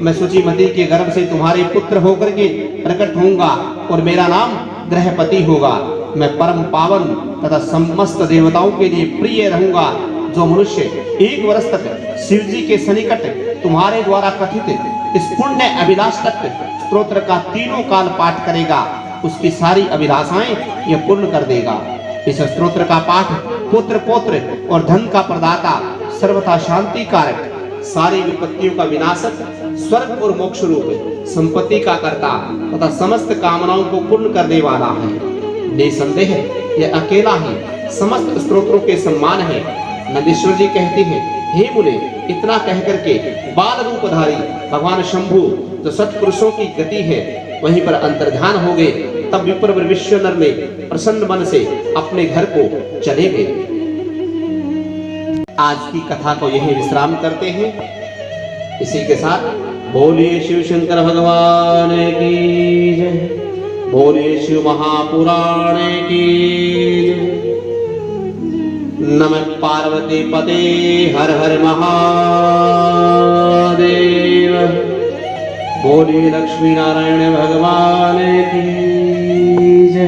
मैं सुचिमती के गर्भ से तुम्हारे पुत्र होकर के प्रकट होऊंगा और मेरा नाम ग्रहपति होगा। मैं परम पावन तथा समस्त देवताओं के लिए प्रिय रहूंगा। जो मनुष्य 1 वर्ष तक शिव जी के सन्निकट तुम्हारे द्वारा कथित इस पुण्य अभिलाष तक स्तोत्र का 3 काल पाठ करेगा, उसकी सारी अभिलाषाएं यह पूर्ण कर देगा। इस स्तोत्र का पाठ पुत्र पौत्र और धन का प्रदाता, सर्वथा शांति कारक, सारी विपत्तियों का विनाशक, स्वर्ग और मोक्ष रूप संपत्ति का कर्ता तथा समस्त कामनाओं को पूर्ण करने वाला है। निसंदेह यह अकेला ही समस्त स्तोत्रों के सम्मान है। नंदीश्वर जी कहते हैं, हे मुने, इतना कहकर के बाल रूपधारी भगवान शंभु जो सत्पुरुषों की गति है वहीं पर अंतर्ध्यान हो गए। तब विप्रवर विश्वनर ने प्रसन्न मन से अपने घर को चले गए। आज की कथा को यही विश्राम करते हैं। इसी के साथ बोलिए शिव शंकर भगवान की जय, बोलिए शिव महापुराण की जय। नमः पार्वती पते हर हर महादेव। बोलिए लक्ष्मी नारायण भगवान की जय।